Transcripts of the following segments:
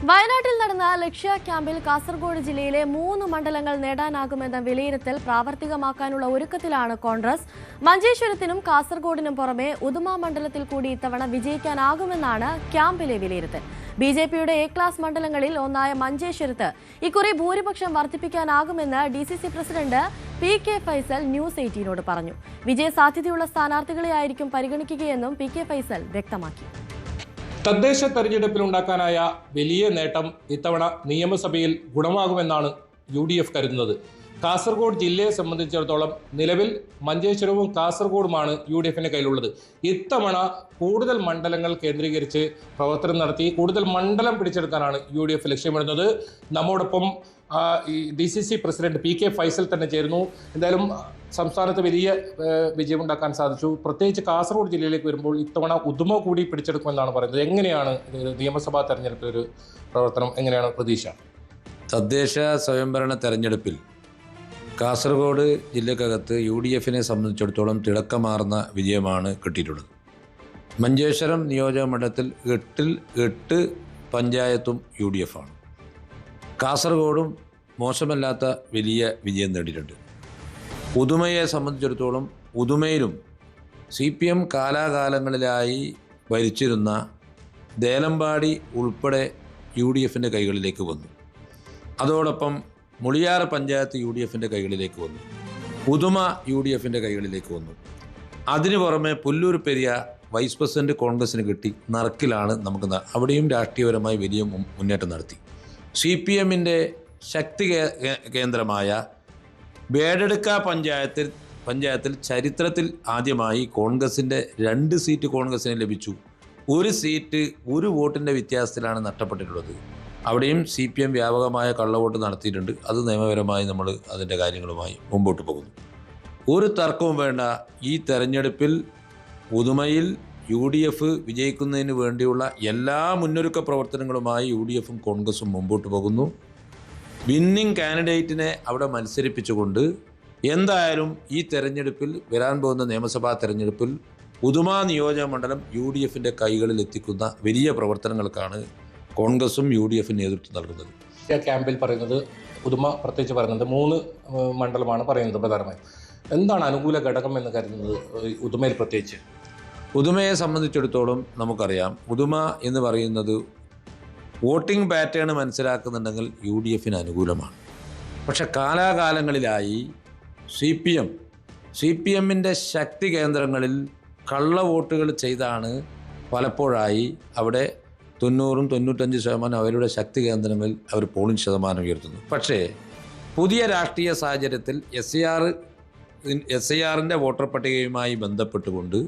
വയനാട്ടിൽ നടന്ന ലക്ഷ്യ ക്യാമ്പിൽ കാസർഗോഡ് ജില്ലയിലെ 3 മണ്ഡലങ്ങൾ നേടാനാകുമെന്ന വിലയിരുത്തൽ പ്രാവർത്തികമാക്കാനുള്ള ഒരുക്കത്തിലാണ് കോൺഗ്രസ്. മഞ്ചേശ്വരത്തിനും കാസർഗോഡിനും പുറമെ ഉദുമ മണ്ഡലത്തിൽ കൂടി ഇത്തവണ വിജയിക്കാനാകുമെന്നാണ് ക്യാമ്പിലെ വിലയിരുത്തൽ. ബിജെപിയുടെ എ ക്ലാസ് മണ്ഡലങ്ങളിൽ ഒന്നായ മഞ്ചേശ്വരത്ത് ഇക്കുറി ഭൂരിപക്ഷം വർദ്ധിപ്പിക്കാനാകുമെന്ന് DCC president PK Faisal news 18നോട് പറഞ്ഞു. വിജയസാധ്യതയുള്ള സ്ഥാനാർത്ഥികളെയായിരിക്കും പരിഗണിക്കുകയെന്നും PK ഫൈസൽ വ്യക്തമാക്കി. തദ്ദേശ തെരഞ്ഞെടുപ്പിലുണ്ടാക്കാനായ വലിയ നേട്ടം ഇത്തവണ നിയമസഭയിൽ ഗുണമാകുമെന്നാണ് UDF കരുതുന്നത്. കാസർഗോഡ് ജില്ലയെ സംബന്ധിച്ചിടത്തോളം നിലവിൽ മഞ്ചേശ്വരവും കാസർഗോഡുമാണ് UDFിൻ്റെ കയ്യിലുള്ളത്. ഇത്തവണ കൂടുതൽ മണ്ഡലങ്ങൾ കേന്ദ്രീകരിച്ച് പ്രവർത്തനം നടത്തി കൂടുതൽ മണ്ഡലം പിടിച്ചെടുക്കാനാണ് UDF ലക്ഷ്യമിടുന്നത്. നമ്മോടൊപ്പം DCC പ്രസിഡന്റ് PK ഫൈസൽ തന്നെ ചേരുന്നു. എന്തായാലും സംസ്ഥാനത്ത് വലിയ വിജയമുണ്ടാക്കാൻ സാധിച്ചു. പ്രത്യേകിച്ച് കാസർഗോഡ് ജില്ലയിലേക്ക് വരുമ്പോൾ ഇത്തവണ ഉദുമ കൂടി പിടിച്ചെടുക്കുമെന്നാണ് പറയുന്നത്. എങ്ങനെയാണ് നിയമസഭാ തെരഞ്ഞെടുപ്പിലൊരു പ്രവർത്തനം, എങ്ങനെയാണ് പ്രതീക്ഷ? തദ്ദേശ സ്വയംഭരണ തെരഞ്ഞെടുപ്പിൽ കാസർഗോഡ് ജില്ലക്കകത്ത് UDFിനെ സംബന്ധിച്ചിടത്തോളം തിളക്കമാർന്ന വിജയമാണ് കിട്ടിയിട്ടുള്ളത്. മഞ്ചേശ്വരം നിയോജക മണ്ഡലത്തിൽ 8 പഞ്ചായത്തും UDF ആണ്. കാസർഗോഡും മോശമല്ലാത്ത വലിയ വിജയം നേടിയിട്ടുണ്ട്. ഉദുമയെ സംബന്ധിച്ചിടത്തോളം ഉദുമയിലും CPM കാലാകാലങ്ങളിലായി ഭരിച്ചിരുന്ന ദേലമ്പാടി ഉൾപ്പെടെ UDFിൻ്റെ കൈകളിലേക്ക് വന്നു. അതോടൊപ്പം മുളിയാർ പഞ്ചായത്ത് UDFിൻ്റെ കൈകളിലേക്ക് വന്നു. ഉദുമ UDFിൻ്റെ കൈകളിലേക്ക് വന്നു. അതിനു പുറമെ പുല്ലൂർ പെരിയ വൈസ് പ്രസിഡന്റ് കോൺഗ്രസിന് കിട്ടി. നറുക്കിലാണ് നമുക്ക് അവിടെയും രാഷ്ട്രീയപരമായി വലിയ മുന്നേറ്റം നടത്തി. CPMൻ്റെ ശക്തി കേന്ദ്രമായ ബേഡെടുക്ക പഞ്ചായത്തിൽ ചരിത്രത്തിൽ ആദ്യമായി കോൺഗ്രസിൻ്റെ 2 സീറ്റ് കോൺഗ്രസിന് ലഭിച്ചു. 1 സീറ്റ് 1 വോട്ടിൻ്റെ വ്യത്യാസത്തിലാണ് നഷ്ടപ്പെട്ടിട്ടുള്ളത്. അവിടെയും CPM വ്യാപകമായ കള്ളവോട്ട് നടത്തിയിട്ടുണ്ട്. അത് നിയമപരമായി നമ്മൾ അതിൻ്റെ കാര്യങ്ങളുമായി മുമ്പോട്ട് പോകുന്നു. ഒരു തർക്കവും വേണ്ട, ഈ തെരഞ്ഞെടുപ്പിൽ ഉദുമയിൽ UDF വിജയിക്കുന്നതിന് വേണ്ടിയുള്ള എല്ലാ മുന്നൊരുക്ക പ്രവർത്തനങ്ങളുമായി UDFും കോൺഗ്രസും മുമ്പോട്ട് പോകുന്നു. വിന്നിംഗ് കാൻഡിഡേറ്റിനെ അവിടെ മത്സരിപ്പിച്ചുകൊണ്ട് എന്തായാലും ഈ തെരഞ്ഞെടുപ്പിൽ വരാൻ പോകുന്ന നിയമസഭാ തെരഞ്ഞെടുപ്പിൽ ഉദുമ നിയോജക മണ്ഡലം UDFിൻ്റെ കൈകളിൽ എത്തിക്കുന്ന വലിയ പ്രവർത്തനങ്ങൾക്കാണ് കോൺഗ്രസും UDFിന് നേതൃത്വം നൽകുന്നത്. ക്യാമ്പിൽ പറയുന്നത് ഉദുമ പ്രത്യേകിച്ച് പറയുന്നത് 3 മണ്ഡലമാണ് പറയുന്നത് പ്രധാനമായും. എന്താണ് അനുകൂല ഘടകം എന്ന് കരുതുന്നത് ഉദുമയിൽ പ്രത്യേകിച്ച്? ഉദുമയെ സംബന്ധിച്ചിടത്തോളം നമുക്കറിയാം, ഉദുമ എന്ന് പറയുന്നത് വോട്ടിംഗ് പാറ്റേൺ മനസ്സിലാക്കുന്നുണ്ടെങ്കിൽ UDFിന് അനുകൂലമാണ്. പക്ഷെ കാലാകാലങ്ങളിലായി CPMൻ്റെ ശക്തി കേന്ദ്രങ്ങളിൽ കള്ളവോട്ടുകൾ ചെയ്താണ് പലപ്പോഴായി അവിടെ 90-95% അവരുടെ ശക്തി കേന്ദ്രങ്ങളിൽ അവർ പോളിംഗ് ശതമാനം ഉയർത്തുന്നു. പക്ഷേ പുതിയ രാഷ്ട്രീയ സാഹചര്യത്തിൽ SIRൻ്റെ വോട്ടർ പട്ടികയുമായി ബന്ധപ്പെട്ടുകൊണ്ട്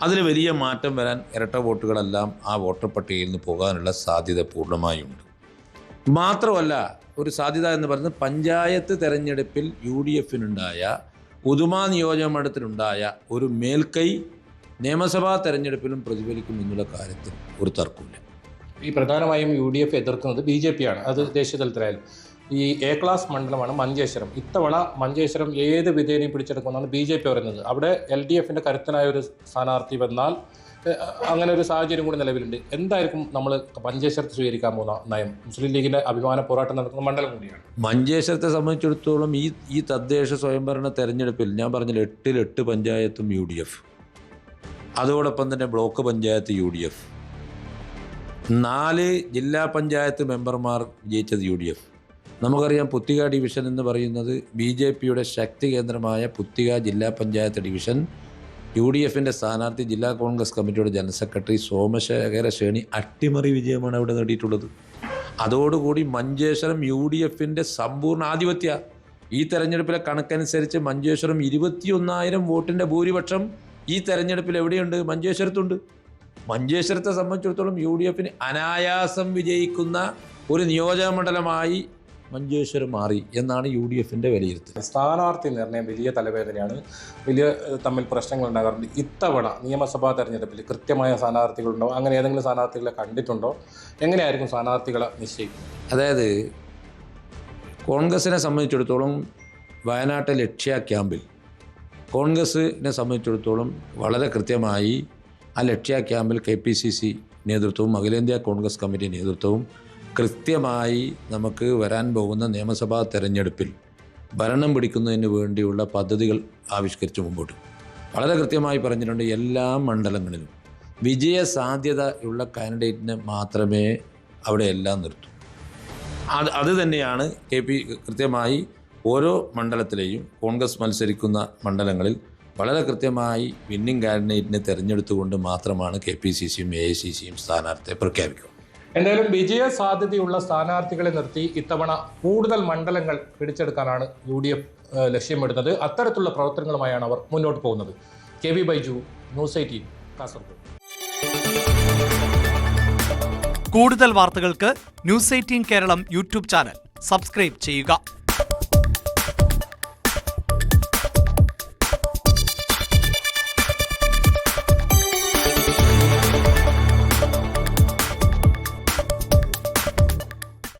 അതിൽ വലിയ മാറ്റം വരാൻ ഇരട്ട വോട്ടുകളെല്ലാം ആ വോട്ടർ പട്ടികയിൽ നിന്ന് പോകാനുള്ള സാധ്യത പൂർണ്ണമായുണ്ട്. മാത്രമല്ല, ഒരു സാധ്യത എന്ന് പറയുന്നത് പഞ്ചായത്ത് തെരഞ്ഞെടുപ്പിൽ UDFിനുണ്ടായ ഉദുമ നിയോജക മണ്ഡലത്തിലുണ്ടായ ഒരു മേൽക്കൈ നിയമസഭാ തെരഞ്ഞെടുപ്പിലും പ്രതിഫലിക്കും എന്നുള്ള കാര്യത്തിൽ ഒരു തർക്കമില്ല. ഈ പ്രധാനമായും UDF എതിർക്കുന്നത് BJP-യാണ്. അത് ദേശീയ തലത്തിലായാലും ഈ A ക്ലാസ് മണ്ഡലമാണ് മഞ്ചേശ്വരം. ഇത്തവണ മഞ്ചേശ്വരം ഏത് വിധേനയും പിടിച്ചെടുക്കുമെന്നാണ് BJP പറയുന്നത്. അവിടെ LDFിൻ്റെ കരുത്തനായ ഒരു സ്ഥാനാർത്ഥി വന്നാൽ അങ്ങനെ ഒരു സാഹചര്യം കൂടി നിലവിലുണ്ട്. എന്തായിരിക്കും നമ്മൾ മഞ്ചേശ്വരത്ത് സ്വീകരിക്കാൻ പോകുന്ന നയം? മുസ്ലിം ലീഗിൻ്റെ അഭിമാന പോരാട്ടം നടക്കുന്ന മണ്ഡലം കൂടിയാണ് മഞ്ചേശ്വരത്തെ സംബന്ധിച്ചിടത്തോളം. ഈ തദ്ദേശ സ്വയംഭരണ തെരഞ്ഞെടുപ്പിൽ ഞാൻ പറഞ്ഞില്ല, 8 പഞ്ചായത്തും UDF, അതോടൊപ്പം തന്നെ ബ്ലോക്ക് പഞ്ചായത്ത് UDF, 4 ജില്ലാ പഞ്ചായത്ത് മെമ്പർമാർ വിജയിച്ചത് UDF. നമുക്കറിയാം, പുത്തിക ഡിവിഷൻ എന്ന് പറയുന്നത് BJPയുടെ ശക്തി കേന്ദ്രമായ പുത്തിക ജില്ലാ പഞ്ചായത്ത് ഡിവിഷൻ UDFിൻ്റെ സ്ഥാനാർത്ഥി ജില്ലാ കോൺഗ്രസ് കമ്മിറ്റിയുടെ ജനറൽ സെക്രട്ടറി സോമശേഖര ശേണി അട്ടിമറി വിജയമാണ് അവിടെ നേടിയിട്ടുള്ളത്. അതോടുകൂടി മഞ്ചേശ്വരം UDFിൻ്റെ സമ്പൂർണ്ണ ആധിപത്യ. ഈ തെരഞ്ഞെടുപ്പിലെ കണക്കനുസരിച്ച് മഞ്ചേശ്വരം 21,000 വോട്ടിൻ്റെ ഭൂരിപക്ഷം ഈ തെരഞ്ഞെടുപ്പിൽ എവിടെയുണ്ട്? മഞ്ചേശ്വരത്തുണ്ട്. മഞ്ചേശ്വരത്തെ സംബന്ധിച്ചിടത്തോളം UDFിന് അനായാസം വിജയിക്കുന്ന ഒരു നിയോജക മണ്ഡലമായി മഞ്ചേശ്വരം മാറി എന്നാണ് UDFിൻ്റെ വിലയിരുത്തൽ. സ്ഥാനാർത്ഥി നിർണയം വലിയ തലവേദനയാണ്. വലിയ തമ്മിൽ പ്രശ്നങ്ങൾ ഉണ്ടാകാറുണ്ട്. ഇത്തവണ നിയമസഭാ തെരഞ്ഞെടുപ്പിൽ കൃത്യമായ സ്ഥാനാർത്ഥികളുണ്ടോ? അങ്ങനെ ഏതെങ്കിലും സ്ഥാനാർത്ഥികളെ കണ്ടിട്ടുണ്ടോ? എങ്ങനെയായിരിക്കും സ്ഥാനാർത്ഥികളെ നിശ്ചയിക്കുന്നത്? അതായത് കോൺഗ്രസിനെ സംബന്ധിച്ചിടത്തോളം വയനാട്ടിലെ ലക്ഷ്യ ക്യാമ്പിൽ കോൺഗ്രസിനെ സംബന്ധിച്ചിടത്തോളം വളരെ കൃത്യമായി ആ ലക്ഷ്യ ക്യാമ്പിൽ KPCC നേതൃത്വവും അഖിലേന്ത്യാ കോൺഗ്രസ് കമ്മിറ്റി നേതൃത്വവും കൃത്യമായി നമുക്ക് വരാൻ പോകുന്ന നിയമസഭാ തെരഞ്ഞെടുപ്പിൽ ഭരണം പിടിക്കുന്നതിന് വേണ്ടിയുള്ള പദ്ധതികൾ ആവിഷ്കരിച്ച് മുമ്പോട്ട് വളരെ കൃത്യമായി പറഞ്ഞിട്ടുണ്ട്. എല്ലാ മണ്ഡലങ്ങളിലും വിജയ സാധ്യതയുള്ള കാൻഡിഡേറ്റിനെ മാത്രമേ അവിടെ എല്ലാം നിർത്തൂ. അത് തന്നെയാണ് കൃത്യമായി ഓരോ മണ്ഡലത്തിലെയും കോൺഗ്രസ് മത്സരിക്കുന്ന മണ്ഡലങ്ങളിൽ വളരെ കൃത്യമായി വിന്നിംഗ് കാൻഡിഡേറ്റിനെ തിരഞ്ഞെടുത്തുകൊണ്ട് മാത്രമാണ് KPCCയും AICCയും സ്ഥാനാർത്ഥിയെ പ്രഖ്യാപിക്കുക. എന്തായാലും വിജയ സാധ്യതയുള്ള സ്ഥാനാർത്ഥികളെ നിർത്തി ഇത്തവണ കൂടുതൽ മണ്ഡലങ്ങൾ പിടിച്ചെടുക്കാനാണ് UDF ലക്ഷ്യമിടുന്നത്. അത്തരത്തിലുള്ള പ്രവർത്തനങ്ങളുമായാണ് അവർ മുന്നോട്ട് പോകുന്നത്. KB Baiju, news 18, Kasaragod. കൂടുതൽ വാർത്തകൾക്ക് news 18 Keralam YouTube channel subscribe ചെയ്യുക.